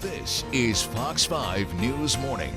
This is Fox 5 News Morning.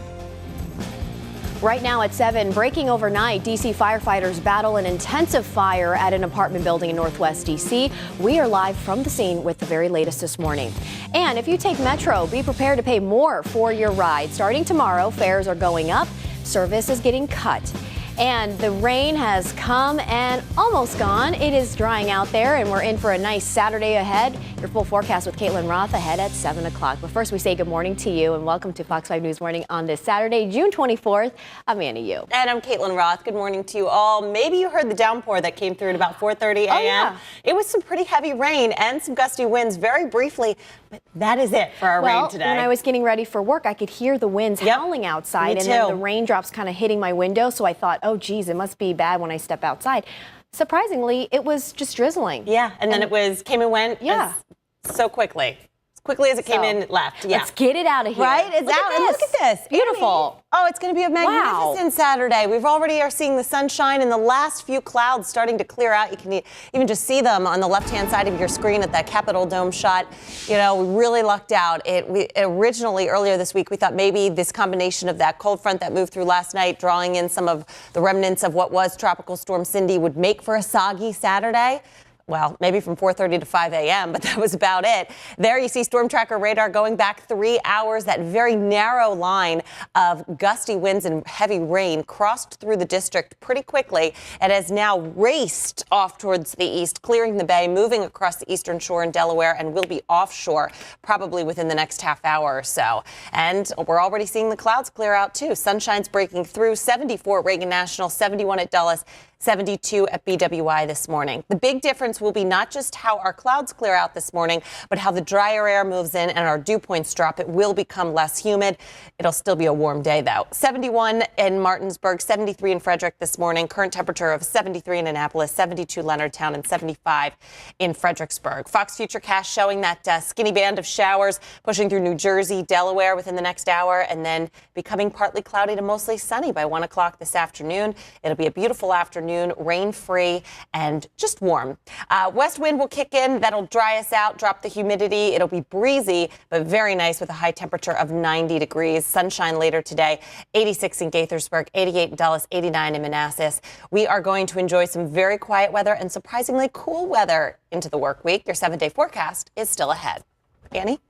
Right now at 7, breaking overnight, D.C. firefighters battle an intensive fire at an apartment building in Northwest D.C. We are live from the scene with the very latest this morning. And if you take Metro, be prepared to pay more for your ride. Starting tomorrow, fares are going up, service is getting cut. And the rain has come and almost gone. It is drying out there, and we're in for a nice Saturday ahead. Your full forecast with Caitlin Roth ahead at 7 o'clock. But first, we say good morning to you and welcome to Fox 5 News Morning on this Saturday, June 24th. I'm Annie Yu. And I'm Caitlin Roth. Good morning to you all. Maybe you heard the downpour that came through at about 4:30 a.m. Oh, yeah. It was some pretty heavy rain and some gusty winds very briefly, but that is it for our rain today. When I was getting ready for work, I could hear the winds howling outside, and then the raindrops kind of hitting my window. So I thought, oh, geez, it must be bad when I step outside. Surprisingly, it was just drizzling. Yeah, and then it came and went so quickly. As quickly as it came in, it left. Yeah. Let's get it out of here. Right? It's out. And look at this. Beautiful. Annie. Oh, it's going to be a magnificent Saturday. We've already are seeing the sunshine and the last few clouds starting to clear out. You can even just see them on the left-hand side of your screen at that Capitol Dome shot. You know, we really lucked out. Originally, earlier this week, we thought maybe this combination of that cold front that moved through last night, drawing in some of the remnants of what was Tropical Storm Cindy, would make for a soggy Saturday. Well, maybe from 4:30 to 5 a.m., but that was about it. There you see Storm Tracker radar going back 3 hours. That very narrow line of gusty winds and heavy rain crossed through the district pretty quickly and has now raced off towards the east, clearing the bay, moving across the eastern shore in Delaware, and will be offshore probably within the next half hour or so. And we're already seeing the clouds clear out, too. Sunshine's breaking through. 74 at Reagan National, 71 at Dulles, 72 at BWI this morning. The big difference will be not just how our clouds clear out this morning, but how the drier air moves in and our dew points drop. It will become less humid. It'll still be a warm day, though. 71 in Martinsburg, 73 in Frederick this morning. Current temperature of 73 in Annapolis, 72 Leonardtown, and 75 in Fredericksburg. Fox Futurecast showing that skinny band of showers pushing through New Jersey, Delaware within the next hour, and then becoming partly cloudy to mostly sunny by 1 o'clock this afternoon. It'll be a beautiful afternoon. Rain-free and just warm. West wind will kick in. That'll dry us out, drop the humidity. It'll be breezy, but very nice with a high temperature of 90 degrees. Sunshine later today, 86 in Gaithersburg, 88 in Dulles, 89 in Manassas. We are going to enjoy some very quiet weather and surprisingly cool weather into the work week. Your 7-day forecast is still ahead. Annie?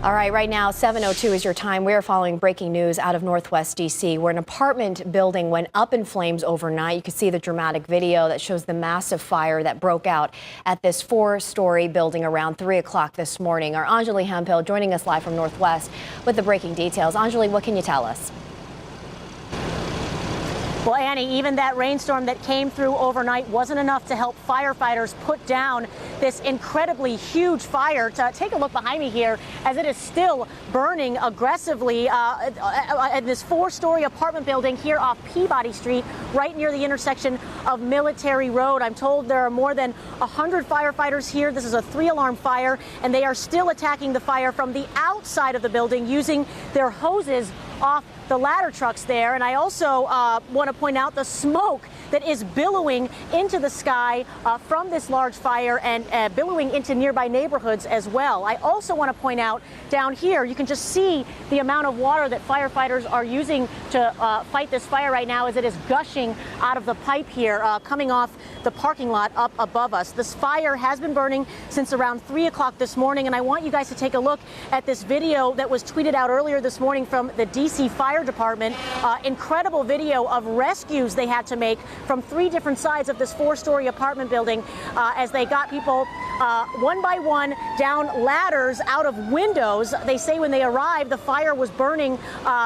All right, right now, 7:02 is your time. We are following breaking news out of Northwest D.C., where an apartment building went up in flames overnight. You can see the dramatic video that shows the massive fire that broke out at this 4-story building around 3 o'clock this morning. Our Anjali Hemphill joining us live from Northwest with the breaking details. Anjali, what can you tell us? Well, Annie, even that rainstorm that came through overnight wasn't enough to help firefighters put down this incredibly huge fire. Take a look behind me here as it is still burning aggressively in this 4-story apartment building here off Peabody Street, right near the intersection of Military Road. I'm told there are more than 100 firefighters here. This is a 3-alarm fire, and they are still attacking the fire from the outside of the building using their hoses off the ladder trucks there. And I also want to point out the smoke that is billowing into the sky from this large fire and billowing into nearby neighborhoods as well. I also want to point out down here, you can just see the amount of water that firefighters are using to fight this fire right now as it is gushing out of the pipe here, coming off the parking lot up above us. This fire has been burning since around 3 o'clock this morning, and I want you guys to take a look at this video that was tweeted out earlier this morning from the DC Fire Department. Incredible video of rescues they had to make from 3 different sides of this 4-story apartment building as they got people one by one down ladders out of windows. They say when they arrived, the fire was burning.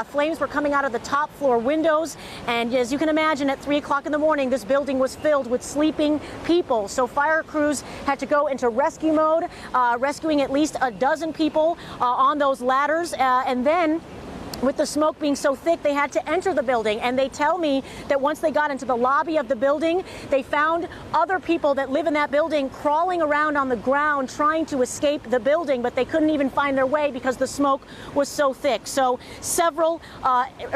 Flames were coming out of the top floor windows. And as you can imagine, at 3 o'clock in the morning, this building was filled with sleeping people. So fire crews had to go into rescue mode, rescuing at least a dozen people on those ladders. And then With the smoke being so thick, they had to enter the building. And they tell me that once they got into the lobby of the building, they found other people that live in that building crawling around on the ground trying to escape the building, but they couldn't even find their way because the smoke was so thick. So several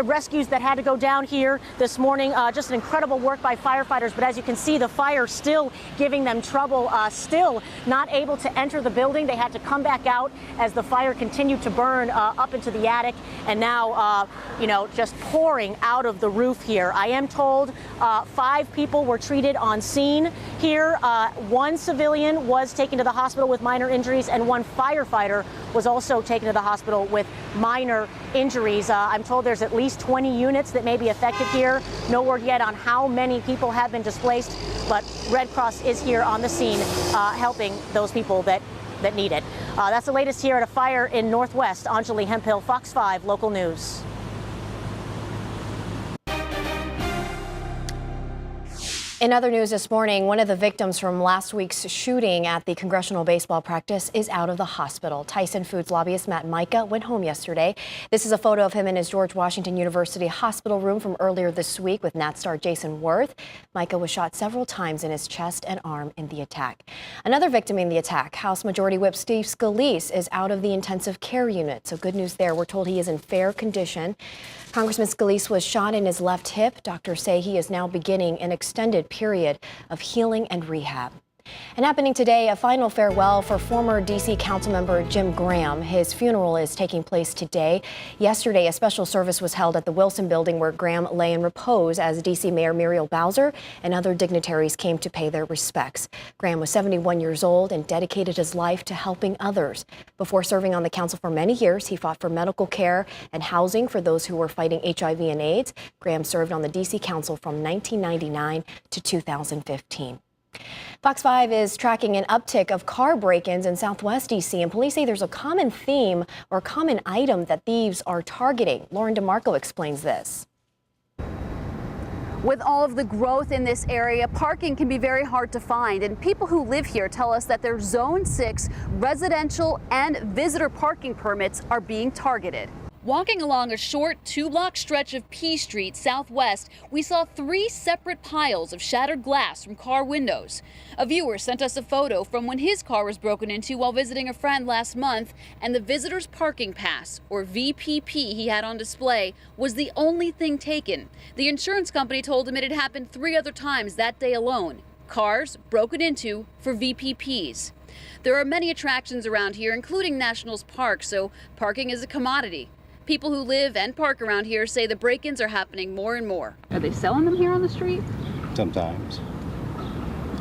rescues that had to go down here this morning. Just an incredible work by firefighters. But as you can see, the fire still giving them trouble, still not able to enter the building. They had to come back out as the fire continued to burn up into the attic. And now just pouring out of the roof here. I am told 5 people were treated on scene here. 1 civilian was taken to the hospital with minor injuries, and 1 firefighter was also taken to the hospital with minor injuries. I'm told there's at least 20 units that may be affected here. No word yet on how many people have been displaced, but Red Cross is here on the scene helping those people that need it. That's the latest here at a fire in Northwest. Anjali Hemphill, Fox 5 Local News. In other news this morning, one of the victims from last week's shooting at the congressional baseball practice is out of the hospital. Tyson Foods lobbyist Matt Micah went home yesterday. This is a photo of him in his George Washington University hospital room from earlier this week with Nat star Jason Worth. Micah was shot several times in his chest and arm in the attack. Another victim in the attack, House Majority Whip Steve Scalise, is out of the intensive care unit. So good news there. We're told he is in fair condition. Congressman Scalise was shot in his left hip. Doctors say he is now beginning an extended period of healing and rehab. And happening today, a final farewell for former D.C. Councilmember Jim Graham. His funeral is taking place today. Yesterday, a special service was held at the Wilson Building where Graham lay in repose as D.C. Mayor Muriel Bowser and other dignitaries came to pay their respects. Graham was 71 years old and dedicated his life to helping others. Before serving on the council for many years, he fought for medical care and housing for those who were fighting HIV and AIDS. Graham served on the D.C. Council from 1999 to 2015. Fox 5 is tracking an uptick of car break-ins in Southwest D.C., and police say there's a common theme or common item that thieves are targeting. Lauren DeMarco explains this. With all of the growth in this area, parking can be very hard to find, and people who live here tell us that their Zone 6 residential and visitor parking permits are being targeted. Walking along a short 2-block stretch of P Street Southwest, we saw 3 separate piles of shattered glass from car windows. A viewer sent us a photo from when his car was broken into while visiting a friend last month, and the visitor's parking pass, or VPP, he had on display was the only thing taken. The insurance company told him it had happened 3 other times that day alone. Cars broken into for VPPs. There are many attractions around here, including Nationals Park, so parking is a commodity. People who live and park around here say the break-ins are happening more and more. Are they selling them here on the street? Sometimes.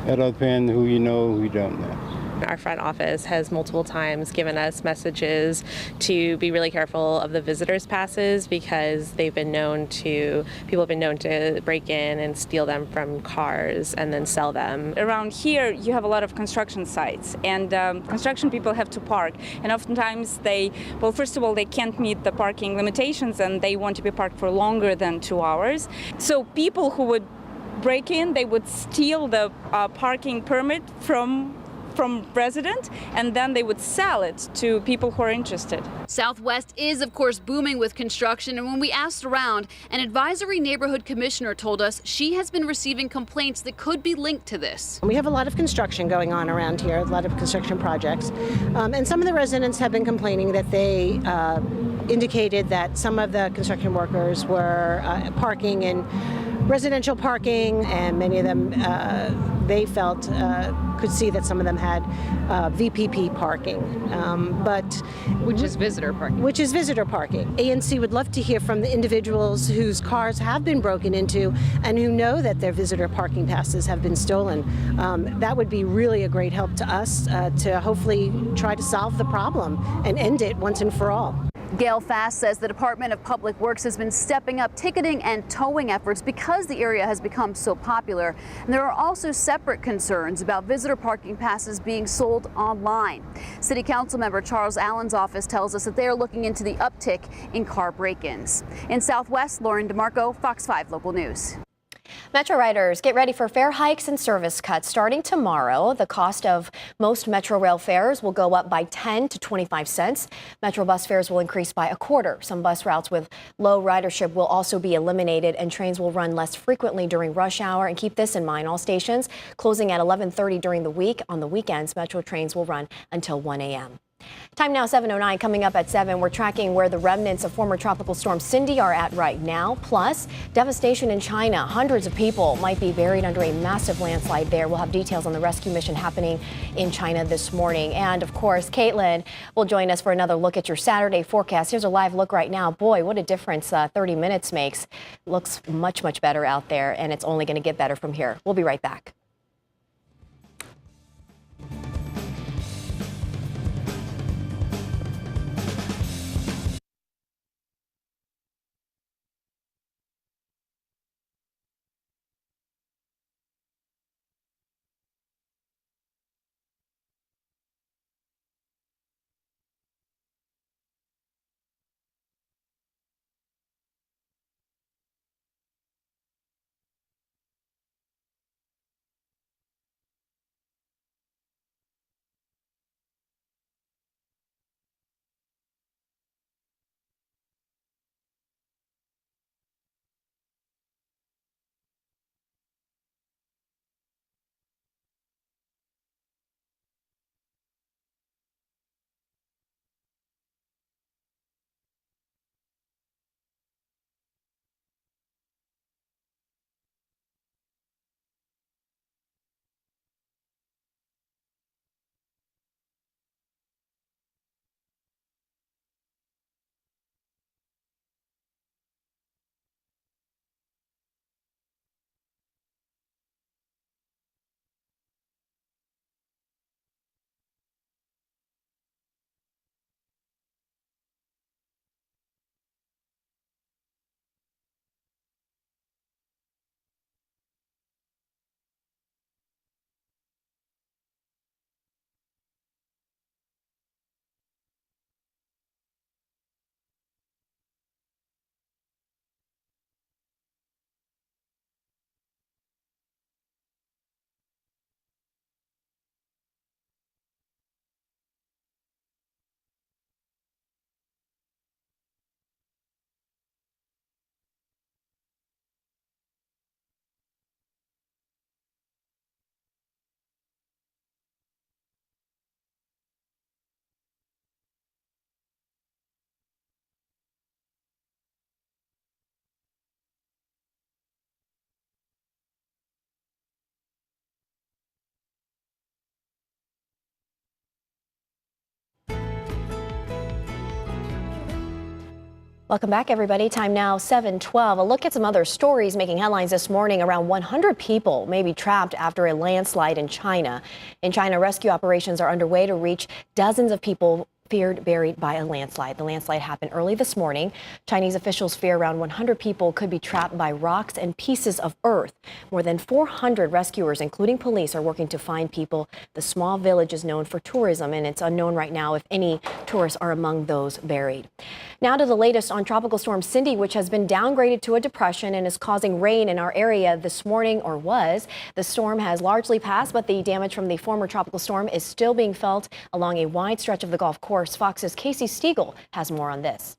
It'll depend who you know, who you don't know. Our front office has multiple times given us messages to be really careful of the visitors' passes because people have been known to break in and steal them from cars and then sell them. Around here, you have a lot of construction sites, and construction people have to park. And oftentimes first of all, they can't meet the parking limitations and they want to be parked for longer than 2 hours. So people who would break in, they would steal the parking permit from resident, and then they would sell it to people who are interested. Southwest is, of course, booming with construction, and when we asked around, an advisory neighborhood commissioner told us she has been receiving complaints that could be linked to this. We have a lot of construction going on around here, a lot of construction projects, and some of the residents have been complaining that they indicated that some of the construction workers were parking in residential parking, and many of them they felt could see that some of them had VPP parking, which is visitor parking. ANC would love to hear from the individuals whose cars have been broken into and who know that their visitor parking passes have been stolen. That would be really a great help to us to hopefully try to solve the problem and end it once and for all. Gail Fass says the Department of Public Works has been stepping up ticketing and towing efforts because the area has become so popular. And there are also separate concerns about visitor parking passes being sold online. City Council member Charles Allen's office tells us that they are looking into the uptick in car break-ins. In Southwest, Lauren DeMarco, Fox 5 Local News. Metro riders, get ready for fare hikes and service cuts starting tomorrow. The cost of most Metro rail fares will go up by 10 to 25 cents. Metro bus fares will increase by a quarter. Some bus routes with low ridership will also be eliminated, and trains will run less frequently during rush hour. And keep this in mind, all stations closing at 11:30 during the week. On the weekends, Metro trains will run until 1 a.m. Time now 7:09. Coming up at 7, we're tracking where the remnants of former tropical storm Cindy are at right now. Plus, devastation in China. Hundreds of people might be buried under a massive landslide there. We'll have details on the rescue mission happening in China this morning. And of course, Caitlin will join us for another look at your Saturday forecast. Here's a live look right now. Boy, what a difference 30 minutes makes. Looks much, much better out there, and it's only going to get better from here. We'll be right back. Welcome back, everybody. Time now 7:12. A look at some other stories making headlines this morning. Around 100 people may be trapped after a landslide in China. In China, rescue operations are underway to reach dozens of people feared buried by a landslide. The landslide happened early this morning. Chinese officials fear around 100 people could be trapped by rocks and pieces of earth. More than 400 rescuers, including police, are working to find people. The small village is known for tourism, and it's unknown right now if any tourists are among those buried. Now to the latest on Tropical Storm Cindy, which has been downgraded to a depression and is causing rain in our area this morning, or was. The storm has largely passed, but the damage from the former tropical storm is still being felt along a wide stretch of the Gulf Coast. Fox's Casey Stiegel has more on this.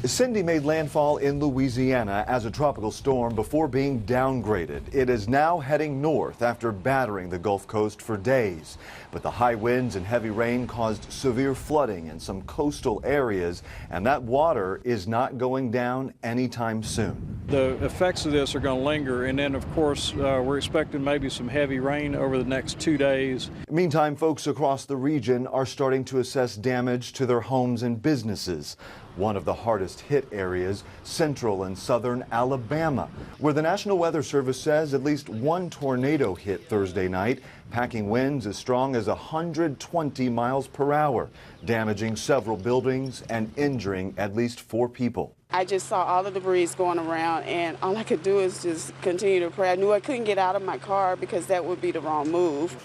Cindy made landfall in Louisiana as a tropical storm before being downgraded. It is now heading north after battering the Gulf Coast for days. But the high winds and heavy rain caused severe flooding in some coastal areas, and that water is not going down anytime soon. The effects of this are going to linger, and then, of course, we're expecting maybe some heavy rain over the next 2 days. Meantime, folks across the region are starting to assess damage to their homes and businesses. One of the hardest hit areas, central and southern Alabama, where the National Weather Service says at least one tornado hit Thursday night, packing winds as strong as 120 miles per hour, damaging several buildings and injuring at least 4 people. I just saw all the debris going around, and all I could do is just continue to pray. I knew I couldn't get out of my car because that would be the wrong move.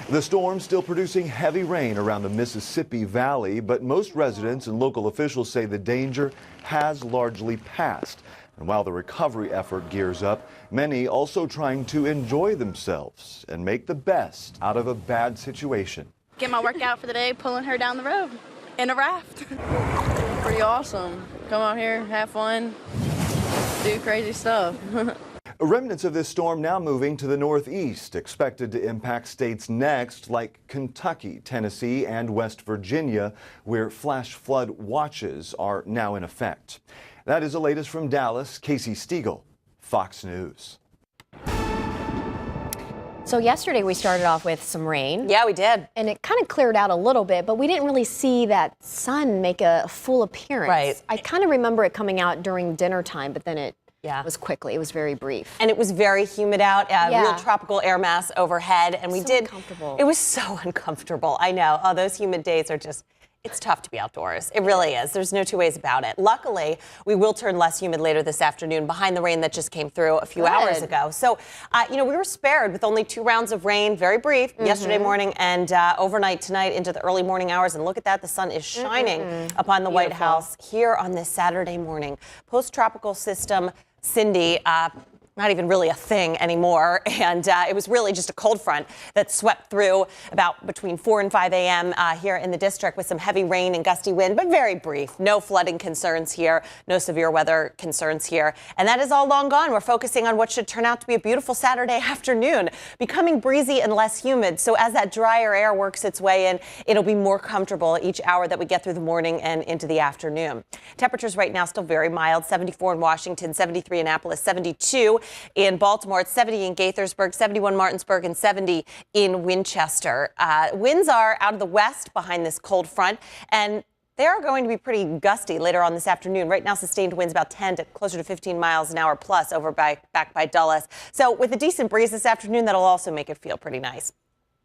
The storm still producing heavy rain around the Mississippi Valley, but most residents and local officials say the danger has largely passed. And while the recovery effort gears up, many also trying to enjoy themselves and make the best out of a bad situation. Get my workout for the day, pulling her down the road in a raft. Pretty awesome. Come out here, have fun, do crazy stuff. Remnants of this storm now moving to the northeast, expected to impact states next like Kentucky, Tennessee, and West Virginia, where flash flood watches are now in effect. That is the latest from Dallas. Casey Stiegel, Fox News. So yesterday we started off with some rain. Yeah, we did. And it kind of cleared out a little bit, but we didn't really see that sun make a full appearance. Right. I kind of remember it coming out during dinner time, but then it was quickly. It was very brief. And it was very humid out, real tropical air mass overhead. And we did. Uncomfortable. It was so uncomfortable. I know. Oh, those humid days are just, it's tough to be outdoors. It really is. There's no two ways about it. Luckily, we will turn less humid later this afternoon behind the rain that just came through a few hours ago. So, we were spared with only 2 rounds of rain, very brief, yesterday morning and overnight tonight into the early morning hours. And look at that. The sun is shining upon the White House here on this Saturday morning. Post-tropical system Cindy, not even really a thing anymore. And it was really just a cold front that swept through about between 4 and 5 a.m. Here in the district with some heavy rain and gusty wind, but very brief. No flooding concerns here, no severe weather concerns here. And that is all long gone. We're focusing on what should turn out to be a beautiful Saturday afternoon, becoming breezy and less humid. So as that drier air works its way in, it'll be more comfortable each hour that we get through the morning and into the afternoon. Temperatures right now still very mild, 74 in Washington, 73 in Annapolis, 72 in Baltimore. It's 70 in Gaithersburg, 71 Martinsburg, and 70 in Winchester. Winds are out of the west behind this cold front, and they are going to be pretty gusty later on this afternoon. Right now, sustained winds about 10 to closer to 15 miles an hour plus back by Dulles. So with a decent breeze this afternoon, that'll also make it feel pretty nice.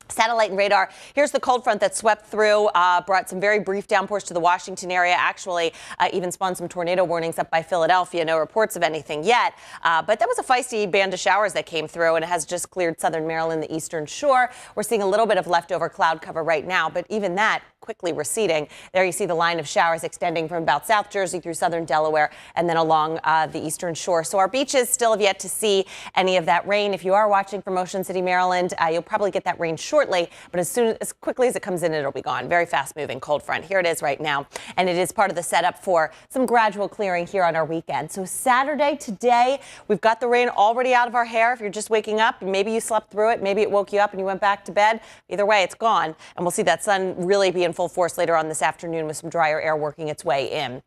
Satellite and radar. Here's the cold front that swept through, brought some very brief downpours to the Washington area, actually even spawned some tornado warnings up by Philadelphia. No reports of anything yet, but that was a feisty band of showers that came through, and it has just cleared southern Maryland, the eastern shore. We're seeing a little bit of leftover cloud cover right now, but even that quickly receding. There you see the line of showers extending from about South Jersey through southern Delaware and then along the eastern shore. So our beaches still have yet to see any of that rain. If you are watching from Ocean City, Maryland, you'll probably get that rain shortly, but as quickly as it comes in, it'll be gone. Very fast moving cold front. Here it is right now, and it is part of the setup for some gradual clearing here on our weekend. So Saturday today, we've got the rain already out of our hair. If you're just waking up, maybe you slept through it, maybe it woke you up and you went back to bed. Either way, it's gone, and we'll see that sun really be in full force later on this afternoon with some drier air working its way in.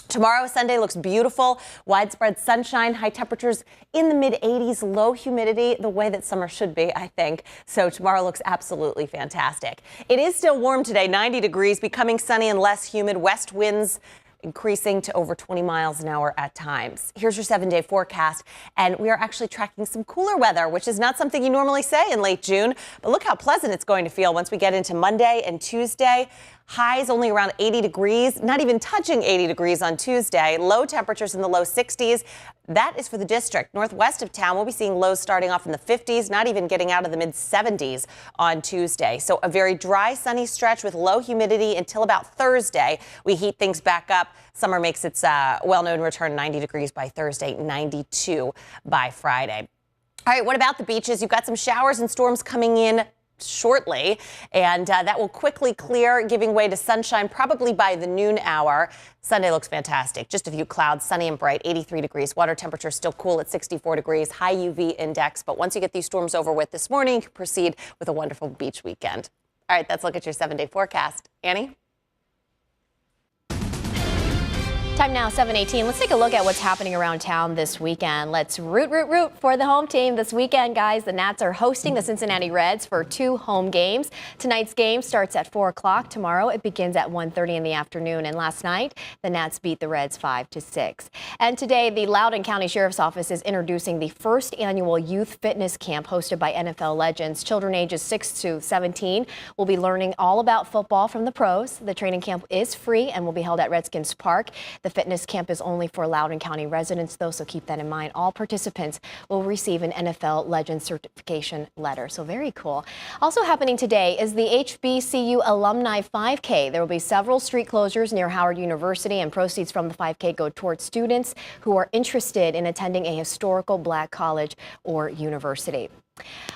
Tomorrow, Sunday, looks beautiful. Widespread sunshine, high temperatures in the mid-80s, low humidity, the way that summer should be, I think. So tomorrow looks absolutely fantastic. It is still warm today, 90 degrees, becoming sunny and less humid. West winds increasing to over 20 miles an hour at times. Here's your 7-day forecast, and we are actually tracking some cooler weather, which is not something you normally say in late June, but look how pleasant it's going to feel once we get into Monday and Tuesday. Highs only around 80 degrees, not even touching 80 degrees on Tuesday. Low temperatures in the low 60s. That is for the district. Northwest of town, we'll be seeing lows starting off in the 50s, not even getting out of the mid-70s on Tuesday. So a very dry, sunny stretch with low humidity until about Thursday. We heat things back up. Summer makes its well-known return, 90 degrees by Thursday, 92 by Friday. All right, what about the beaches? You've got some showers and storms coming in shortly, and that will quickly clear, giving way to sunshine probably by the noon hour. Sunday looks fantastic. Just a few clouds, sunny and bright, 83 degrees. Water temperature still cool at 64 degrees, high UV index. But once you get these storms over with this morning, you can proceed with a wonderful beach weekend. All right, let's look at your 7-day forecast. Annie? Time now, 7:18. Let's take a look at what's happening around town this weekend. Let's root for the home team this weekend, guys. The Nats are hosting the Cincinnati Reds for 2 home games. Tonight's game starts at 4 o'clock. Tomorrow it begins at 1:30 in the afternoon. And last night, the Nats beat the Reds 5-6. And today, the Loudoun County Sheriff's Office is introducing the first annual youth fitness camp hosted by NFL legends. Children ages 6 to 17 will be learning all about football from the pros. The training camp is free and will be held at Redskins Park. The fitness camp is only for Loudoun County residents, though, so keep that in mind. All participants will receive an NFL Legend certification letter. So very cool. Also happening today is the HBCU Alumni 5K. There will be several street closures near Howard University, and proceeds from the 5K go towards students who are interested in attending a historical Black college or university.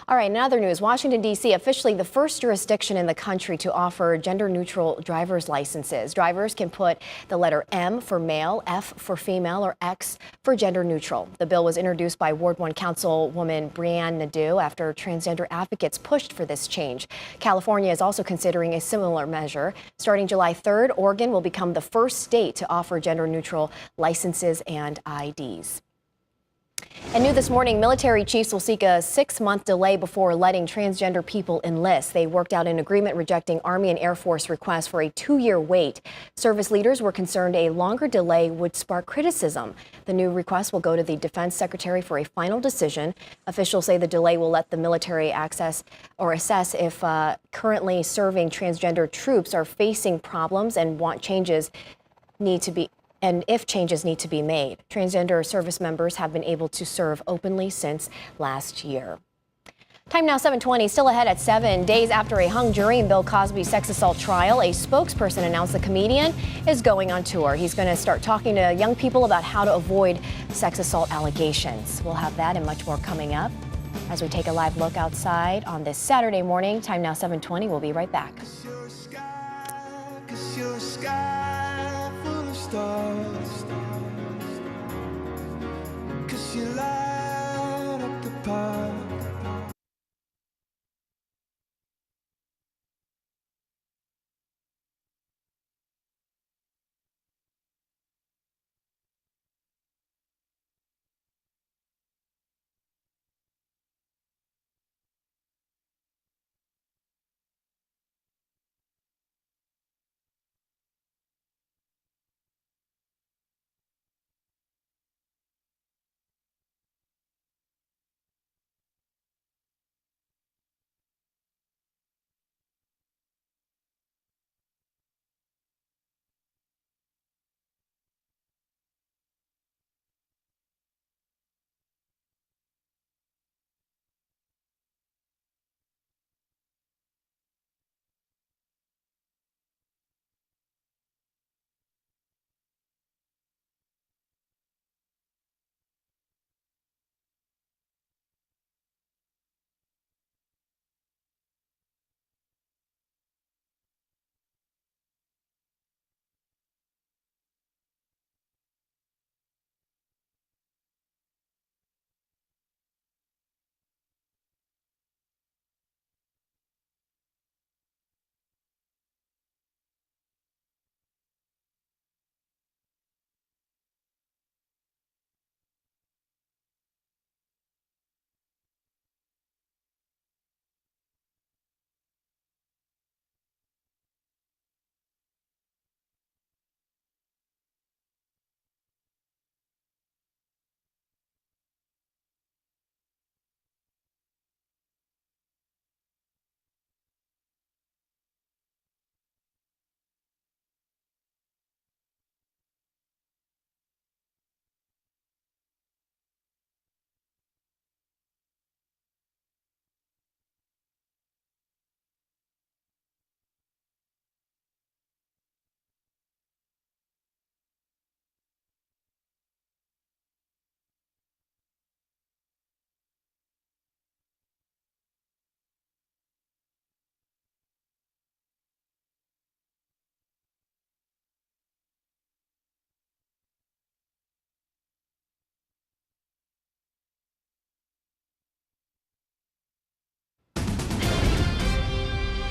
All right, in other news, Washington, D.C. officially the first jurisdiction in the country to offer gender-neutral driver's licenses. Drivers can put the letter M for male, F for female, or X for gender-neutral. The bill was introduced by Ward 1 Councilwoman Brianne Nadeau after transgender advocates pushed for this change. California is also considering a similar measure. Starting July 3rd, Oregon will become the first state to offer gender-neutral licenses and IDs. And new this morning, military chiefs will seek a 6-month delay before letting transgender people enlist. They worked out an agreement rejecting Army and Air Force requests for a 2-year wait. Service leaders were concerned a longer delay would spark criticism. The new request will go to the Defense Secretary for a final decision. Officials say the delay will let the military assess if currently serving transgender troops are facing problems and if changes need to be made. Transgender service members have been able to serve openly since last year. Time now 7:20, still ahead at 7. Days after a hung jury in Bill Cosby's sex assault trial, a spokesperson announced the comedian is going on tour. He's going to start talking to young people about how to avoid sex assault allegations. We'll have that and much more coming up as we take a live look outside on this Saturday morning. Time now 7:20. We'll be right back. Stars, 'cause you light up the park.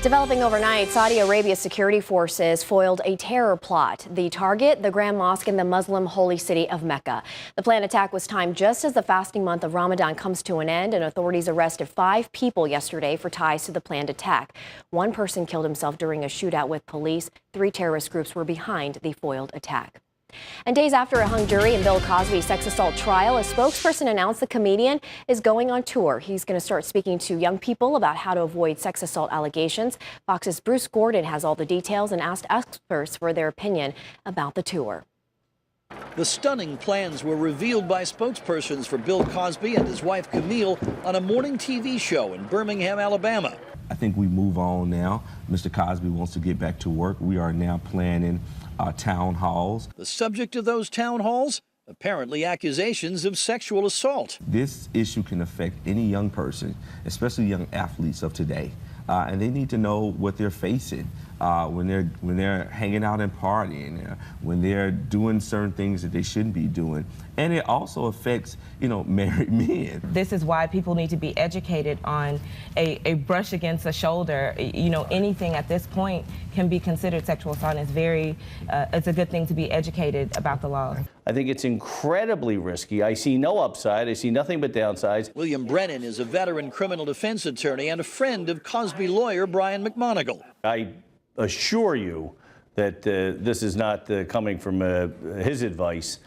Developing overnight, Saudi Arabia's security forces foiled a terror plot. The target, the Grand Mosque in the Muslim holy city of Mecca. The planned attack was timed just as the fasting month of Ramadan comes to an end, and authorities arrested 5 people yesterday for ties to the planned attack. 1 person killed himself during a shootout with police. 3 terrorist groups were behind the foiled attack. And days after a hung jury in Bill Cosby's sex assault trial, a spokesperson announced the comedian is going on tour. He's going to start speaking to young people about how to avoid sex assault allegations. Fox's Bruce Gordon has all the details and asked experts for their opinion about the tour. The stunning plans were revealed by spokespersons for Bill Cosby and his wife Camille on a morning TV show in Birmingham, Alabama. I think we move on now. Mr. Cosby wants to get back to work. We are now planning town halls. The subject of those town halls? Apparently accusations of sexual assault. This issue can affect any young person, especially young athletes of today. And they need to know what they're facing when they're hanging out and partying, when they're doing certain things that they shouldn't be doing. And it also affects, married men. This is why people need to be educated on a brush against the shoulder. Anything at this point can be considered sexual assault. It's a good thing to be educated about the law. I think it's incredibly risky. I see no upside. I see nothing but downsides. William Brennan is a veteran criminal defense attorney and a friend of Cosby lawyer Brian McMonigal. I assure you that this is not coming from his advice.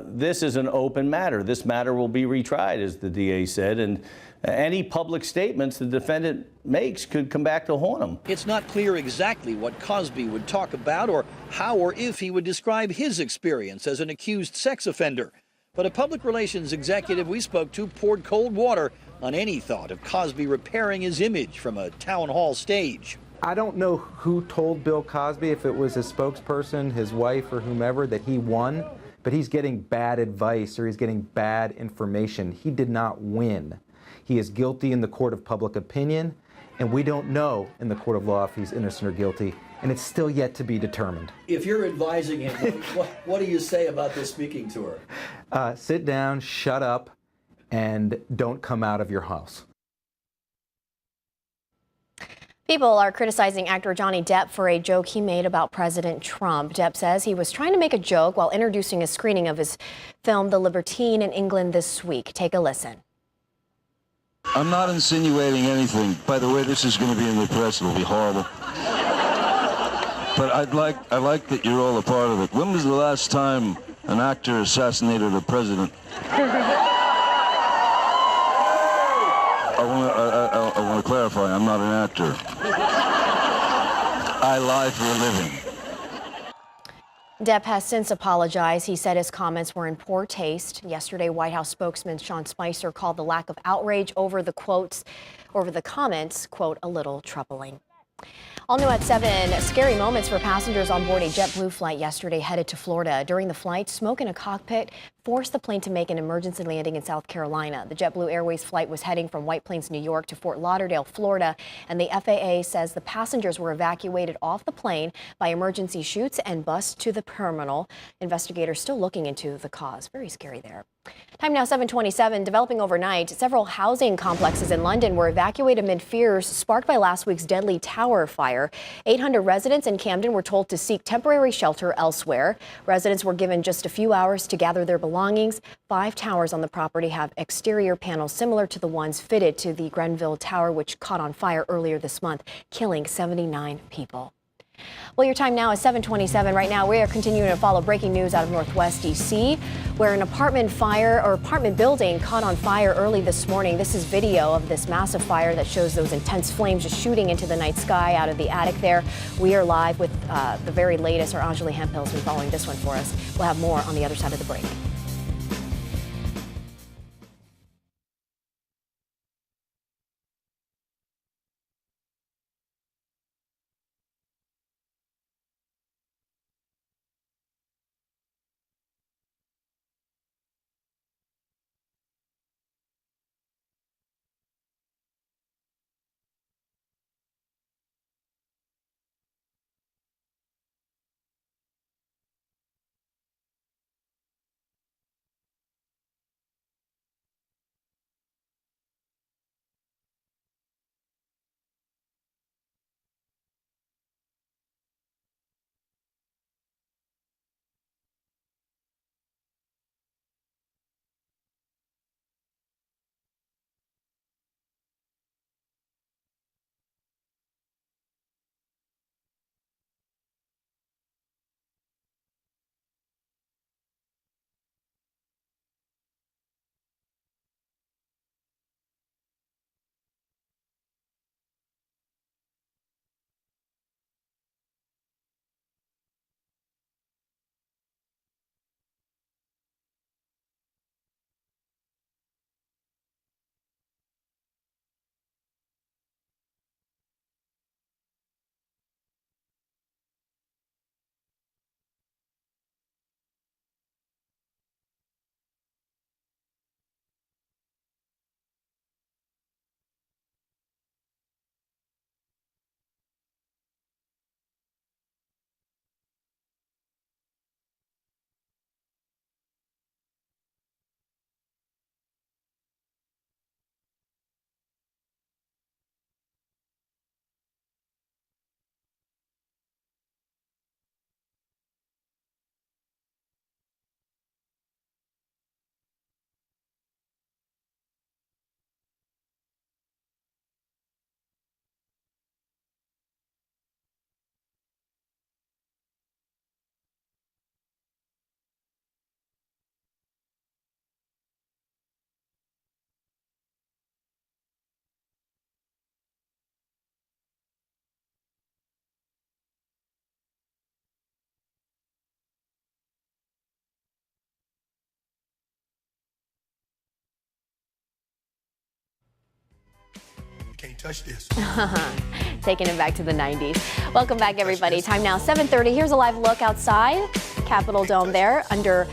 This is an open matter. This matter will be retried, as the DA said, and any public statements the defendant makes could come back to haunt him. It's not clear exactly what Cosby would talk about or how or if he would describe his experience as an accused sex offender. But a public relations executive we spoke to poured cold water on any thought of Cosby repairing his image from a town hall stage. I don't know who told Bill Cosby, if it was his spokesperson, his wife, or whomever, that he won, but he's getting bad advice or he's getting bad information. He did not win. He is guilty in the court of public opinion, and we don't know in the court of law if he's innocent or guilty, and it's still yet to be determined. If you're advising him, what do you say about this speaking tour? Sit down, shut up, and don't come out of your house. People are criticizing actor Johnny Depp for a joke he made about President Trump. Depp says he was trying to make a joke while introducing a screening of his film The Libertine in England this week. Take a listen. I'm not insinuating anything. By the way, this is going to be in the press. It'll be horrible. But I like that you're all a part of it. When was the last time an actor assassinated a president? I want to clarify, I'm not an actor. I lie for a living. Depp has since apologized. He said his comments were in poor taste. Yesterday, White House spokesman Sean Spicer called the lack of outrage over the comments, quote, a little troubling. All new at 7, scary moments for passengers on board a JetBlue flight yesterday headed to Florida. During the flight, smoke in a cockpit forced the plane to make an emergency landing in South Carolina. The JetBlue Airways flight was heading from White Plains, New York to Fort Lauderdale, Florida, and the FAA says the passengers were evacuated off the plane by emergency chutes and bused to the terminal. Investigators still looking into the cause. Very scary there. Time now 7:27. Developing overnight, several housing complexes in London were evacuated amid fears sparked by last week's deadly tower fire. 800 residents in Camden were told to seek temporary shelter elsewhere. Residents were given just a few hours to gather their belongings. 5 towers on the property have exterior panels similar to the ones fitted to the Grenville Tower, which caught on fire earlier this month, killing 79 people. Well, your time now is 7:27. Right now, we are continuing to follow breaking news out of Northwest D.C., where an apartment building caught on fire early this morning. This is video of this massive fire that shows those intense flames just shooting into the night sky out of the attic there. We are live with the very latest. Our Anjali Hemphill has been following this one for us. We'll have more on the other side of the break. Can't touch this. Taking it back to the 90s. Welcome back, everybody. Time now, 7:30. Here's a live look outside Capitol Dome there under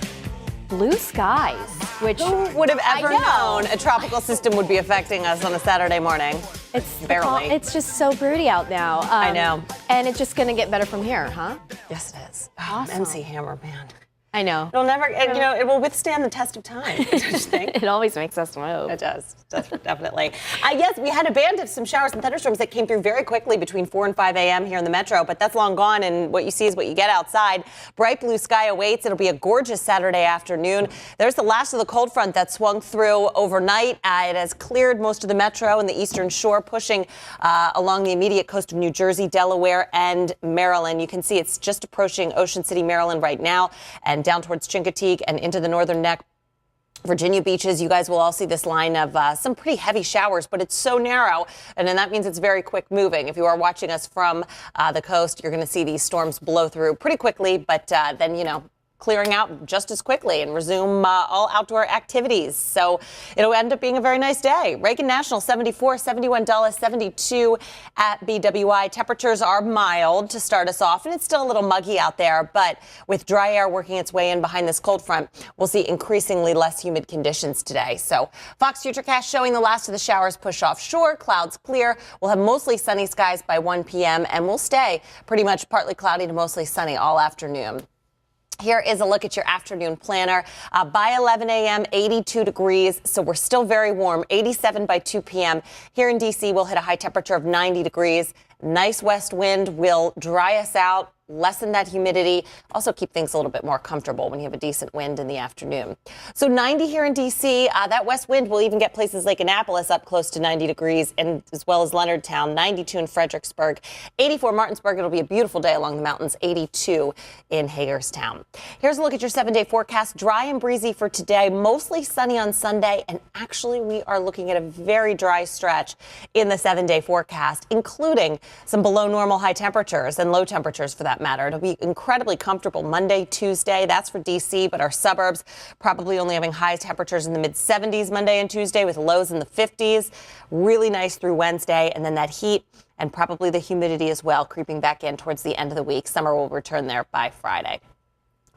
blue skies, which who would have ever known a tropical system would be affecting us on a Saturday morning? It's barely. It's just so broody out now. I know. And it's just going to get better from here, huh? Yes, it is. Awesome. MC Hammer, man. I know. It'll never, it will withstand the test of time, don't you think? It always makes us move. It does definitely. Yes, we had a band of some showers and thunderstorms that came through very quickly between 4 and 5 a.m. here in the metro, but that's long gone, and what you see is what you get outside. Bright blue sky awaits. It'll be a gorgeous Saturday afternoon. There's the last of the cold front that swung through overnight. It has cleared most of the metro and the eastern shore, pushing along the immediate coast of New Jersey, Delaware, and Maryland. You can see it's just approaching Ocean City, Maryland right now, and down towards Chincoteague and into the northern neck. Virginia beaches, you guys will all see this line of some pretty heavy showers, but it's so narrow, and then that means it's very quick moving. If you are watching us from the coast, you're going to see these storms blow through pretty quickly, but then, clearing out just as quickly and resume all outdoor activities. So it'll end up being a very nice day. Reagan National 74, 71 Dulles, 72 at BWI. Temperatures are mild to start us off, and it's still a little muggy out there, but with dry air working its way in behind this cold front, we'll see increasingly less humid conditions today. So Fox Futurecast showing the last of the showers push offshore, clouds clear. We'll have mostly sunny skies by 1 p.m. and we'll stay pretty much partly cloudy to mostly sunny all afternoon. Here is a look at your afternoon planner. By 11 a.m., 82 degrees, so we're still very warm. 87 by 2 p.m. Here in D.C., we'll hit a high temperature of 90 degrees. Nice west wind will dry us out, lessen that humidity, also keep things a little bit more comfortable when you have a decent wind in the afternoon. So 90 here in D.C. That west wind will even get places like Annapolis up close to 90 degrees, and as well as Leonardtown, 92 in Fredericksburg, 84 Martinsburg. It'll be a beautiful day along the mountains, 82 in Hagerstown. Here's a look at your 7-day forecast. Dry and breezy for today, mostly sunny on Sunday, and actually we are looking at a very dry stretch in the 7-day forecast, including some below normal high temperatures and low temperatures for that matter. It'll be incredibly comfortable Monday, Tuesday. That's for D.C., but our suburbs probably only having high temperatures in the mid-70s Monday and Tuesday with lows in the 50s. Really nice through Wednesday, and then that heat and probably the humidity as well creeping back in towards the end of the week. Summer will return there by Friday.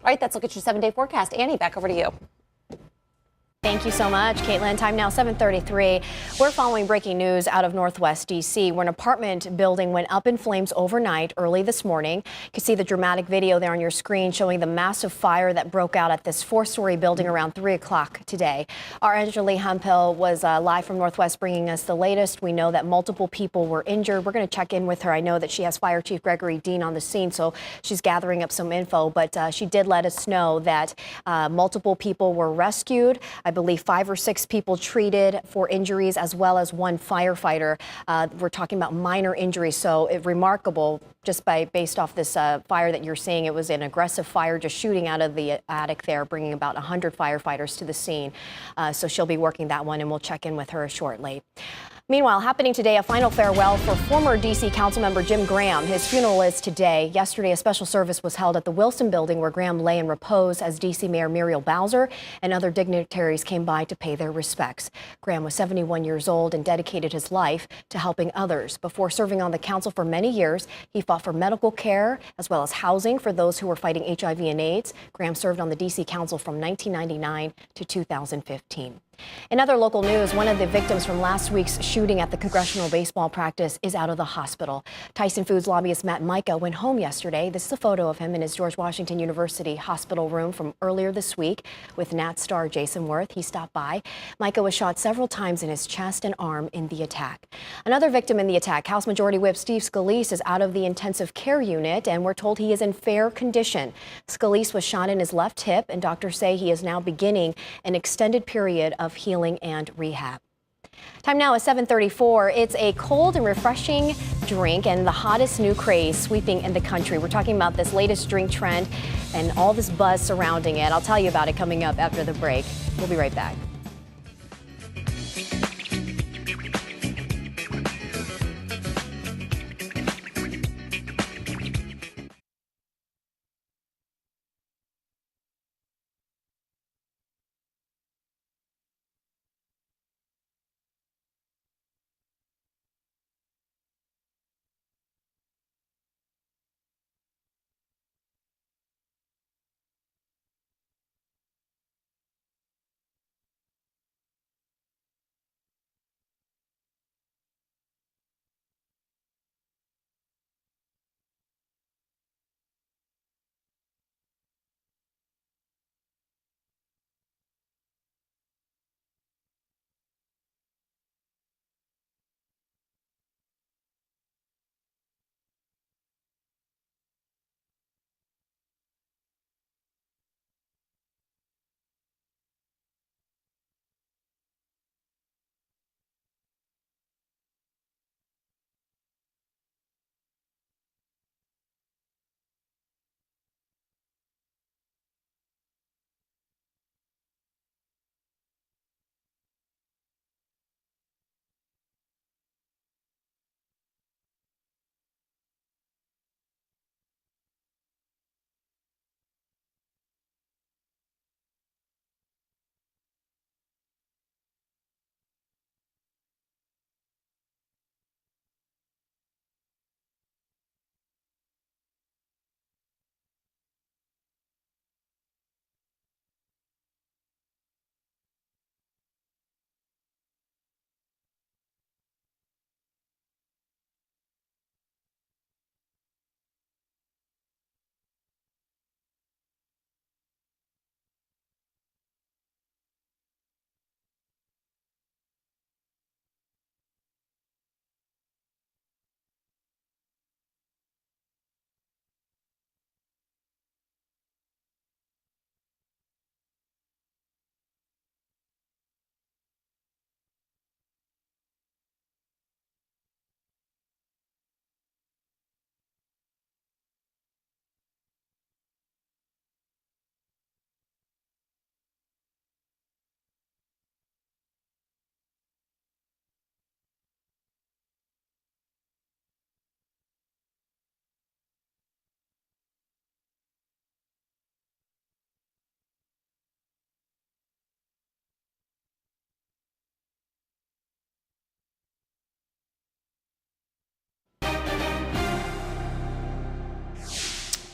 All right, that's a look at your 7-day forecast. Annie, back over to you. Thank you so much, Caitlin. Time now 7:33. We're following breaking news out of Northwest D.C. where an apartment building went up in flames overnight early this morning. You can see the dramatic video there on your screen showing the massive fire that broke out at this 4-story building around 3 o'clock today. Our Angela Hemphill was live from Northwest bringing us the latest. We know that multiple people were injured. We're going to check in with her. I know that she has Fire Chief Gregory Dean on the scene, so she's gathering up some info, but she did let us know that multiple people were rescued. I believe 5 or 6 people treated for injuries, as well as 1 firefighter. We're talking about minor injuries, so remarkable just based off this fire that you're seeing. It was an aggressive fire just shooting out of the attic there, bringing about 100 firefighters to the scene. So she'll be working that one, and we'll check in with her shortly. Meanwhile, happening today, a final farewell for former D.C. Councilmember Jim Graham. His funeral is today. Yesterday, a special service was held at the Wilson Building where Graham lay in repose as D.C. Mayor Muriel Bowser and other dignitaries came by to pay their respects. Graham was 71 years old and dedicated his life to helping others. Before serving on the council for many years, he fought for medical care as well as housing for those who were fighting HIV and AIDS. Graham served on the D.C. Council from 1999 to 2015. In other local news, one of the victims from last week's shooting at the congressional baseball practice is out of the hospital. Tyson Foods lobbyist Matt Micah went home yesterday. This is a photo of him in his George Washington University hospital room from earlier this week with Nat star Jason Worth. He stopped by. Micah was shot several times in his chest and arm in the attack. Another victim in the attack, House Majority Whip Steve Scalise, is out of the intensive care unit, and we're told he is in fair condition. Scalise was shot in his left hip, and doctors say he is now beginning an extended period of healing and rehab. Time now is 7:34. It's a cold and refreshing drink and the hottest new craze sweeping in the country. We're talking about this latest drink trend and all this buzz surrounding it. I'll tell you about it coming up after the break. We'll be right back.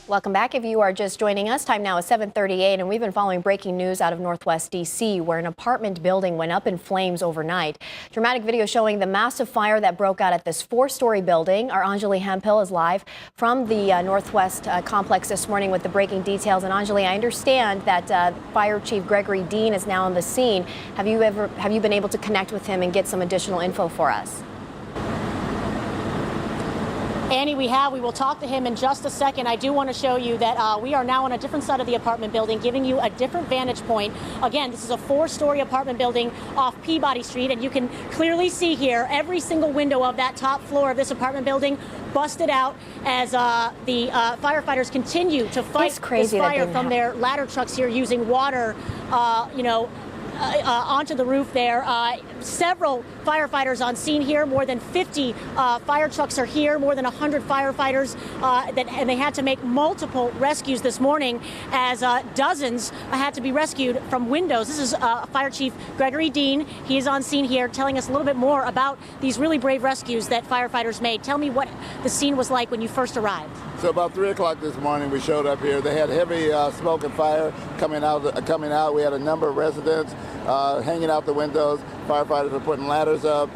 Welcome back. If you are just joining us, time now is 7:38, and we've been following breaking news out of Northwest D.C., where an apartment building went up in flames overnight. Dramatic video showing the massive fire that broke out at this 4-story building. Our Anjali Hemphill is live from the Northwest complex this morning with the breaking details. And Anjali, I understand that Fire Chief Gregory Dean is now on the scene. Have you been able to connect with him and get some additional info for us? Annie, we have. We will talk to him in just a second. I do want to show you that we are now on a different side of the apartment building, giving you a different vantage point. Again, this is a 4-story apartment building off Peabody Street, and you can clearly see here every single window of that top floor of this apartment building busted out as the firefighters continue to fight this fire from their ladder trucks here using water, onto the roof there. Several firefighters on scene here. More than 50 fire trucks are here. More than 100 firefighters, and they had to make multiple rescues this morning as dozens had to be rescued from windows. This is Fire Chief Gregory Dean. He is on scene here telling us a little bit more about these really brave rescues that firefighters made. Tell me what the scene was like when you first arrived. So about 3 o'clock this morning, we showed up here. They had heavy smoke and fire coming out. We had a number of residents hanging out the windows. Firefighters were putting ladders up,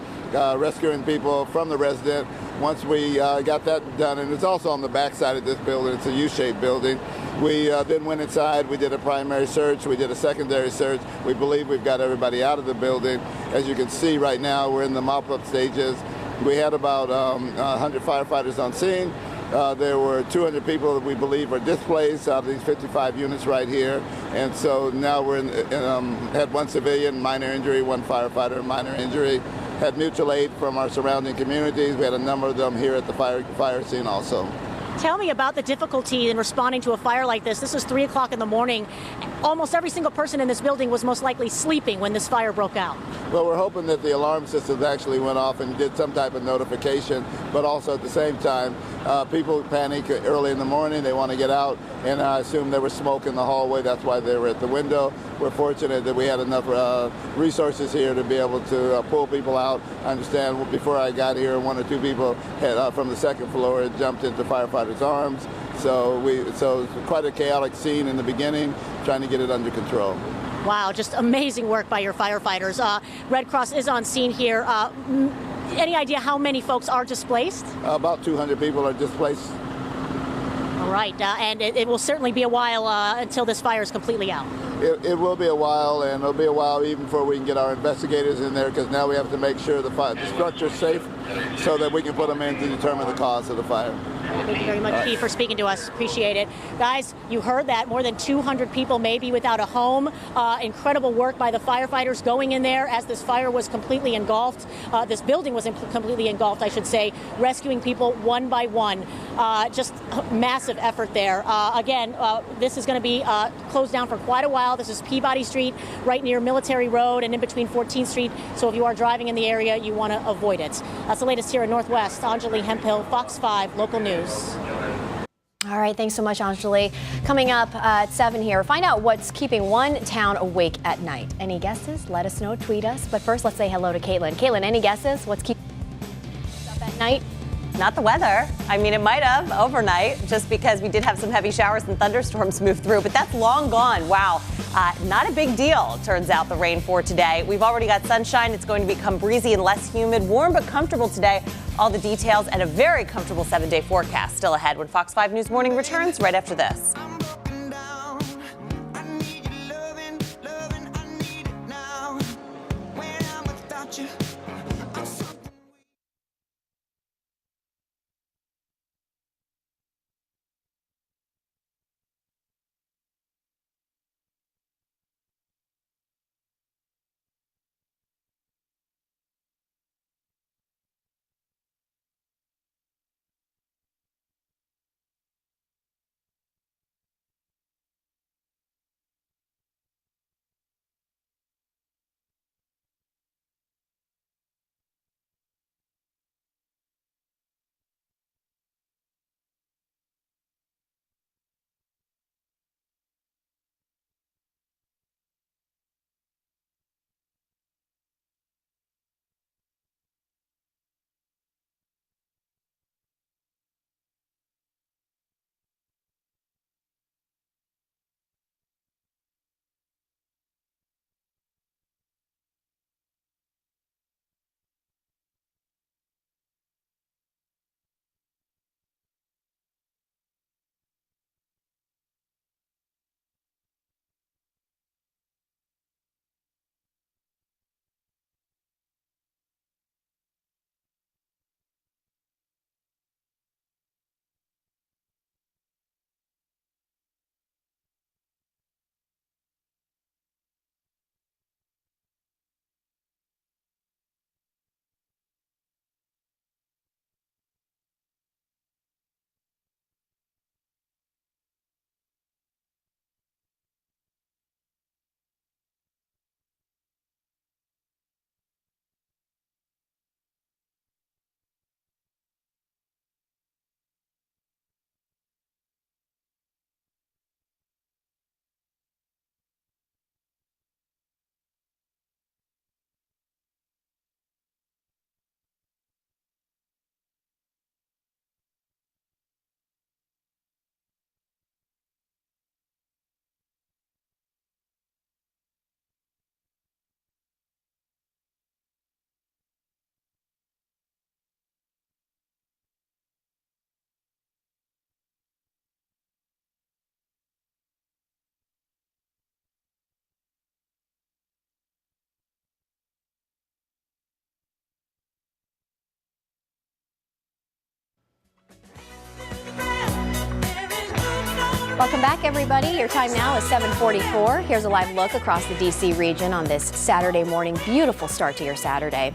rescuing people from the resident. Once we got that done, and it's also on the back side of this building, it's a U-shaped building. We then went inside, we did a primary search, we did a secondary search. We believe we've got everybody out of the building. As you can see right now, we're in the mop-up stages. We had about 100 firefighters on scene. There were 200 people that we believe are displaced out of these 55 units right here. And so now we're had one civilian, minor injury, one firefighter, minor injury. Had mutual aid from our surrounding communities. We had a number of them here at the fire scene also. Tell me about the difficulty in responding to a fire like this. This was 3 o'clock in the morning. Almost every single person in this building was most likely sleeping when this fire broke out. Well, we're hoping that the alarm systems actually went off and did some type of notification, but also at the same time, people panic early in the morning. They want to get out, and I assume there was smoke in the hallway. That's why they were at the window. We're fortunate that we had enough resources here to be able to pull people out. I understand before I got here, 1 or 2 people had, from the second floor had jumped into firefighters' arms. So it's quite a chaotic scene in the beginning, trying to get it under control. Wow, just amazing work by your firefighters. Red Cross is on scene here. Any idea how many folks are displaced? About 200 people are displaced. All right, and it will certainly be a while until this fire is completely out. It will be a while, and it'll be a while even before we can get our investigators in there, because now we have to make sure the structure's safe so that we can put them in to determine the cause of the fire. Thank you very much, Chief, for speaking to us. Appreciate it. Guys, you heard that. More than 200 people may be without a home. Incredible work by the firefighters going in there as this fire was completely engulfed. This building was completely engulfed, I should say, rescuing people one by one. Just massive effort there. Again, this is going to be closed down for quite a while. This is Peabody Street, right near Military Road and in between 14th Street. So if you are driving in the area, you want to avoid it. That's the latest here in Northwest. Anjali Hemphill, Fox 5 Local News. All right, thanks so much, Anjali. Coming up at 7 here, find out what's keeping one town awake at night. Any guesses? Let us know, tweet us. But first, let's say hello to Caitlin. Caitlin, any guesses? What's keeping up at night? Not the weather. I mean, it might have overnight, just because we did have some heavy showers and thunderstorms move through, but that's long gone. Wow. Not a big deal, turns out, the rain for today. We've already got sunshine. It's going to become breezy and less humid, warm but comfortable today. All the details and a very comfortable 7-day forecast still ahead when Fox 5 News Morning returns right after this. Welcome back, everybody. Your time now is 7:44. Here's a live look across the D.C. region on this Saturday morning. Beautiful start to your Saturday.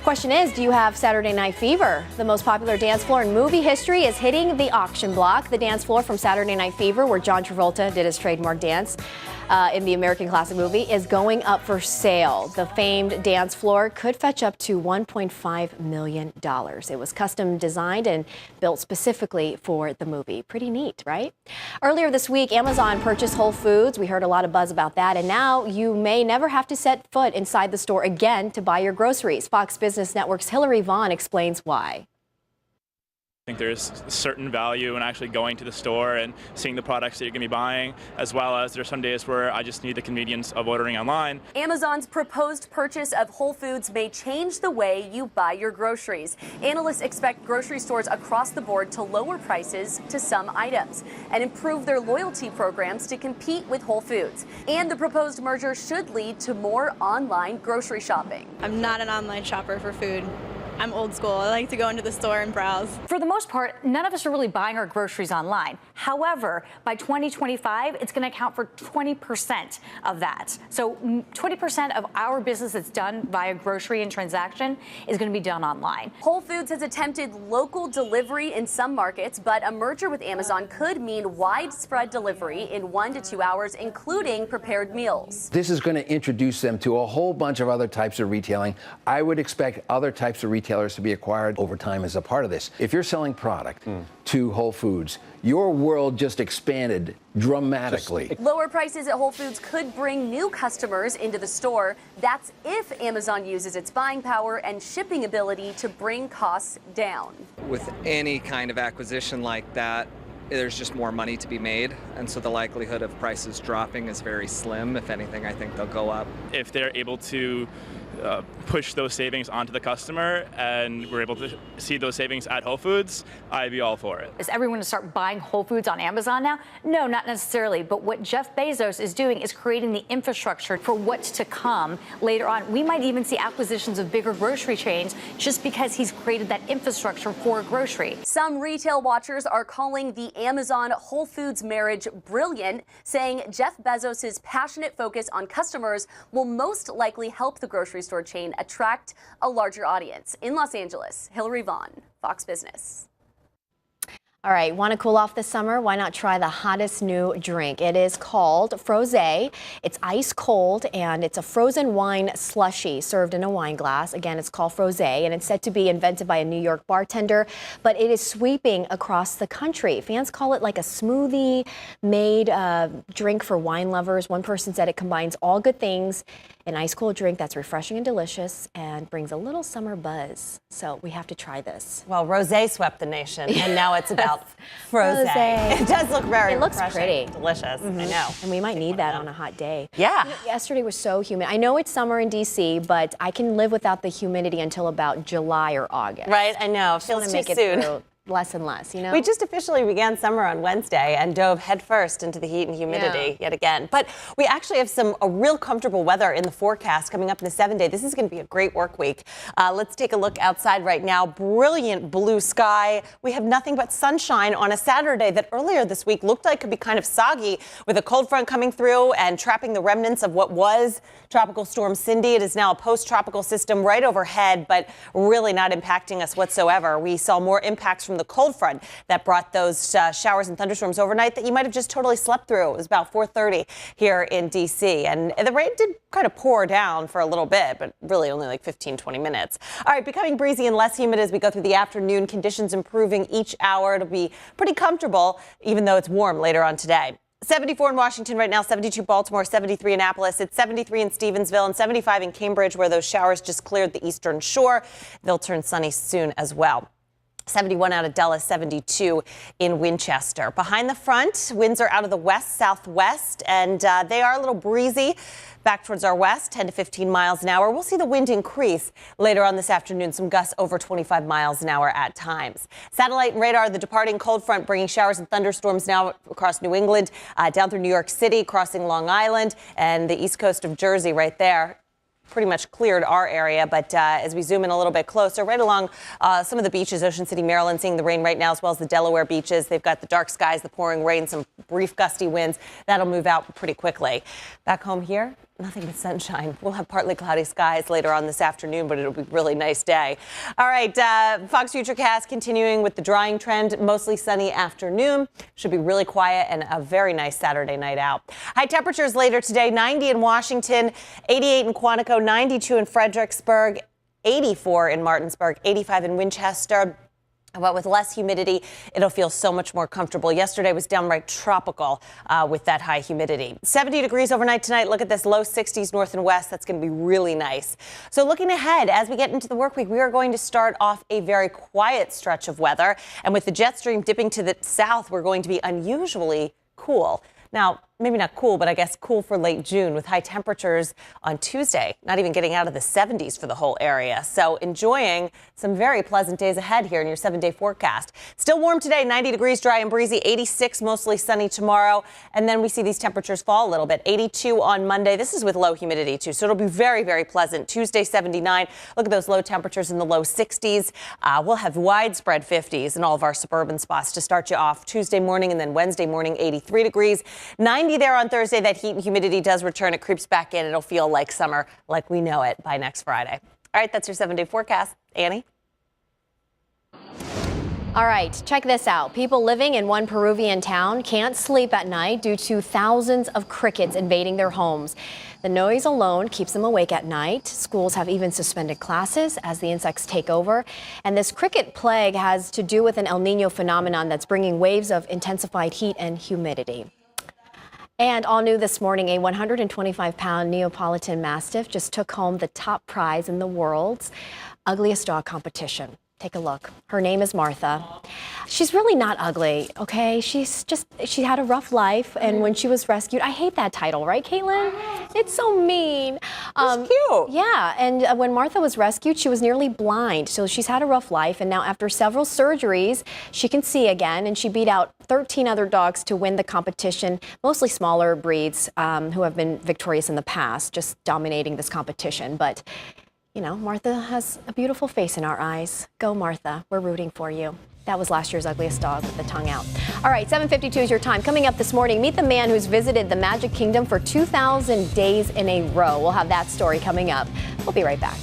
Question is, do you have Saturday Night Fever? The most popular dance floor in movie history is hitting the auction block. The dance floor from Saturday Night Fever, where John Travolta did his trademark dance in the American classic movie, is going up for sale. The famed dance floor could fetch up to $1.5 million. It was custom designed and built specifically for the movie. Pretty neat, right? Earlier this week, Amazon purchased Whole Foods. We heard a lot of buzz about that. And now you may never have to set foot inside the store again to buy your groceries. Fox Business Network's Hillary Vaughn explains why. I think there's certain value in actually going to the store and seeing the products that you're going to be buying, as well as there's some days where I just need the convenience of ordering online. Amazon's proposed purchase of Whole Foods may change the way you buy your groceries. Analysts expect grocery stores across the board to lower prices to some items and improve their loyalty programs to compete with Whole Foods. And the proposed merger should lead to more online grocery shopping. I'm not an online shopper for food. I'm old school. I like to go into the store and browse. For the most part, none of us are really buying our groceries online. However, by 2025, it's going to account for 20% of that. So 20% of our business that's done via grocery and transaction is going to be done online. Whole Foods has attempted local delivery in some markets, but a merger with Amazon could mean widespread delivery in 1 to 2 hours, including prepared meals. This is going to introduce them to a whole bunch of other types of retailing. I would expect other types of retailers to be acquired over time as a part of this. If you're selling product to Whole Foods, your world just expanded dramatically. Lower prices at Whole Foods could bring new customers into the store. That's if Amazon uses its buying power and shipping ability to bring costs down. With any kind of acquisition like that, there's just more money to be made, and so the likelihood of prices dropping is very slim. If anything, I think they'll go up. If they're able to push those savings onto the customer and we're able to see those savings at Whole Foods, I'd be all for it. Is everyone to start buying Whole Foods on Amazon now? No, not necessarily. But what Jeff Bezos is doing is creating the infrastructure for what's to come later on. We might even see acquisitions of bigger grocery chains just because he's created that infrastructure for grocery. Some retail watchers are calling the Amazon Whole Foods marriage brilliant, saying Jeff Bezos' passionate focus on customers will most likely help the grocery store chain attract a larger audience. In Los Angeles, Hillary Vaughn, Fox Business. All right, want to cool off this summer? Why not try the hottest new drink? It is called Frosé. It's ice cold and it's a frozen wine slushie served in a wine glass. Again, it's called Frosé and it's said to be invented by a New York bartender, but it is sweeping across the country. Fans call it like a smoothie made drink for wine lovers. One person said it combines all good things, an ice cold drink that's refreshing and delicious and brings a little summer buzz. So we have to try this. Well, rosé swept the nation and now it's about frosé. It does look very It looks pretty. Delicious. I know. And we might need that on a hot day. Yeah. You know, yesterday was so humid. I know it's summer in D.C., but I can live without the humidity until about July or August. Right, I know. It feels to too make it soon. through less and less, you know? We just officially began summer on Wednesday and dove headfirst into the heat and humidity yet again. But we actually have a real comfortable weather in the forecast coming up in the 7-day. This is going to be a great work week. Let's take a look outside right now. Brilliant blue sky. We have nothing but sunshine on a Saturday that earlier this week looked like could be kind of soggy with a cold front coming through and trapping the remnants of what was Tropical Storm Cindy. It is now a post-tropical system right overhead, but really not impacting us whatsoever. We saw more impacts from the cold front that brought those showers and thunderstorms overnight that you might have just totally slept through. It was about 4:30 here in D.C. And the rain did kind of pour down for a little bit, but really only like 15-20 minutes. All right, becoming breezy and less humid as we go through the afternoon. Conditions improving each hour. It'll be pretty comfortable, even though it's warm later on today. 74 in Washington right now, 72 Baltimore, 73 Annapolis. It's 73 in Stevensville and 75 in Cambridge, where those showers just cleared the eastern shore. They'll turn sunny soon as well. 71 out of Dulles, 72 in Winchester. Behind the front, winds are out of the west-southwest, and they are a little breezy. Back towards our west, 10 to 15 miles an hour. We'll see the wind increase later on this afternoon, some gusts over 25 miles an hour at times. Satellite and radar, the departing cold front bringing showers and thunderstorms now across New England, down through New York City, crossing Long Island, and the east coast of Jersey right there. pretty much cleared our area. But as we zoom in a little bit closer, right along some of the beaches, Ocean City, Maryland, seeing the rain right now, as well as the Delaware beaches. They've got the dark skies, the pouring rain, some brief gusty winds. That'll move out pretty quickly. Back home here, nothing but sunshine. We'll have partly cloudy skies later on this afternoon, but it'll be a really nice day. All right, Fox Futurecast continuing with the drying trend. Mostly sunny afternoon. Should be really quiet and a very nice Saturday night out. High temperatures later today, 90 in Washington, 88 in Quantico, 92 in Fredericksburg, 84 in Martinsburg, 85 in Winchester. But with less humidity, it'll feel so much more comfortable. Yesterday was downright tropical with that high humidity. 70 degrees overnight tonight. Look at this, low 60s north and west. That's going to be really nice. So looking ahead, as we get into the work week, we are going to start off a very quiet stretch of weather. And with the jet stream dipping to the south, we're going to be unusually cool. Now, maybe not cool, but I guess cool for late June with high temperatures on Tuesday, not even getting out of the 70s for the whole area. So enjoying some very pleasant days ahead here in your 7-day forecast. Still warm today, 90 degrees, dry and breezy, 86 mostly sunny tomorrow. And then we see these temperatures fall a little bit, 82 on Monday. This is with low humidity too, so it'll be very, very pleasant. Tuesday, 79. Look at those low temperatures in the low 60s. We'll have widespread 50s in all of our suburban spots to start you off Tuesday morning, and then Wednesday morning, 83 degrees. 90 there on Thursday. That heat and humidity does return. It creeps back in. It'll feel like summer like we know it by next Friday. All right, that's your 7-day forecast. Annie? All right, check this out. People living in one Peruvian town can't sleep at night due to thousands of crickets invading their homes. The noise alone keeps them awake at night. Schools have even suspended classes as the insects take over. And this cricket plague has to do with an El Nino phenomenon that's bringing waves of intensified heat and humidity. And all new this morning, a 125-pound Neapolitan Mastiff just took home the top prize in the world's ugliest dog competition. Take a look. Her name is Martha. She's really not ugly, okay? she had a rough life, and when she was rescued, I hate that title, right, Caitlin? It's so mean. It's cute. Yeah, and when Martha was rescued, she was nearly blind, so she's had a rough life, and now after several surgeries, she can see again, and she beat out 13 other dogs to win the competition, mostly smaller breeds who have been victorious in the past, just dominating this competition, but you know, Martha has a beautiful face in our eyes. Go, Martha. We're rooting for you. That was last year's ugliest dog with the tongue out. All right, 7:52 is your time. Coming up this morning, meet the man who's visited the Magic Kingdom for 2,000 days in a row. We'll have that story coming up. We'll be right back.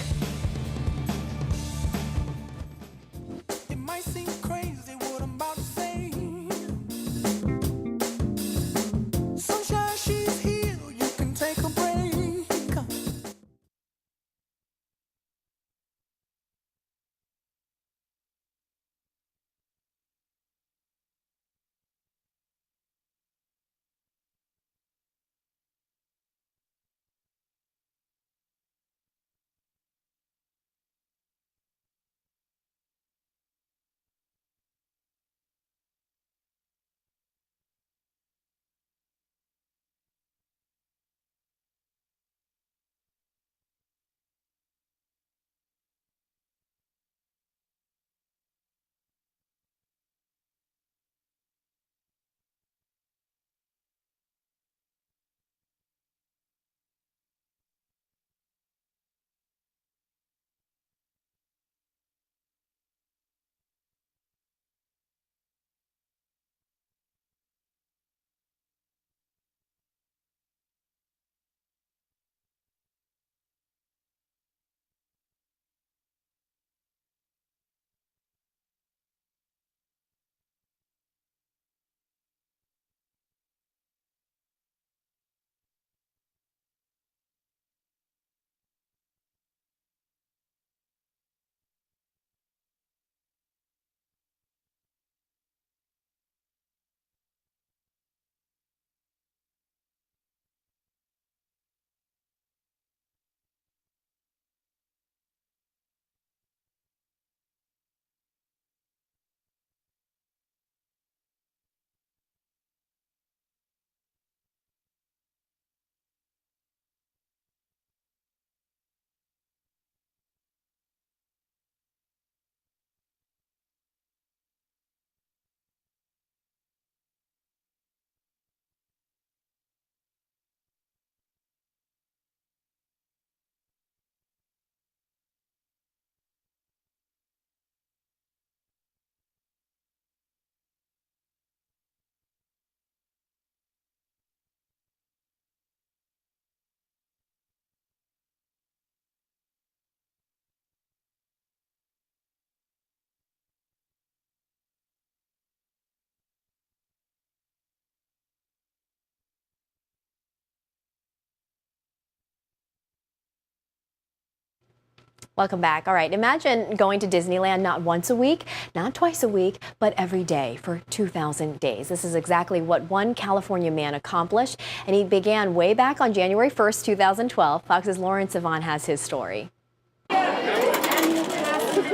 Welcome back. All right, imagine going to Disneyland not once a week, not twice a week, but every day for 2,000 days. This is exactly what one California man accomplished, and he began way back on January 1st, 2012. Fox's Lawrence Yvonne has his story.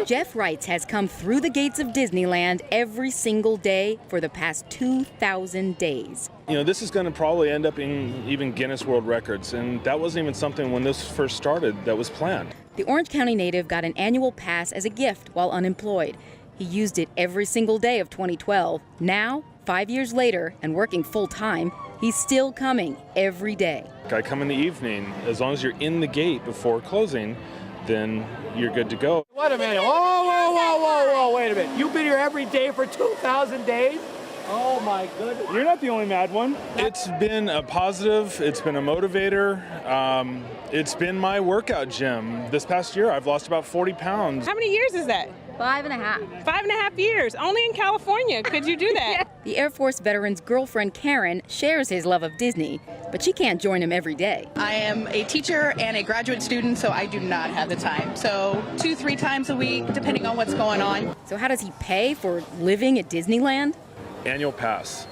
Jeff Wrights has come through the gates of Disneyland every single day for the past 2,000 days. You know, this is going to probably end up in even Guinness World Records, and that wasn't even something when this first started that was planned. The Orange County native got an annual pass as a gift while unemployed. He used it every single day of 2012. Now, 5 years later, and working full-time, he's still coming every day. I come in the evening. As long as you're in the gate before closing, then you're good to go. Wait a minute. Whoa, wait a minute. You've been here every day for 2,000 days? Oh, my goodness. You're not the only mad one. It's been a positive. It's been a motivator. It's been my workout gym. This past year, I've lost about 40 pounds. How many years is that? 5.5. 5.5 years. Only in California could you do that? The Air Force veteran's girlfriend, Karen, shares his love of Disney, but she can't join him every day. I am a teacher and a graduate student, so I do not have the time. So 2-3 times a week, depending on what's going on. So how does he pay for living at Disneyland? Annual pass.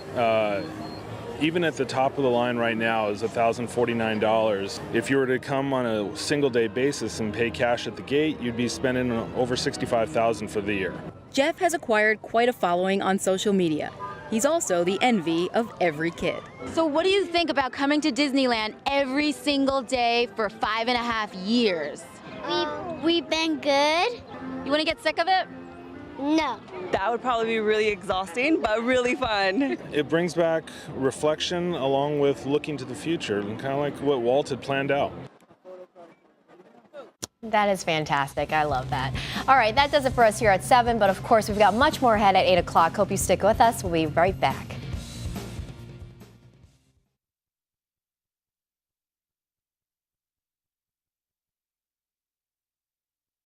Even at the top of the line right now is $1,049. If you were to come on a single day basis and pay cash at the gate, you'd be spending over $65,000 for the year. Jeff has acquired quite a following on social media. He's also the envy of every kid. So what do you think about coming to Disneyland every single day for 5.5 years? We've been good. You want to get sick of it? No. That would probably be really exhausting, but really fun. It brings back reflection along with looking to the future, and kind of like what Walt had planned out. That is fantastic. I love that. All right, that does it for us here at 7, but of course we've got much more ahead at 8 o'clock. Hope you stick with us. We'll be right back.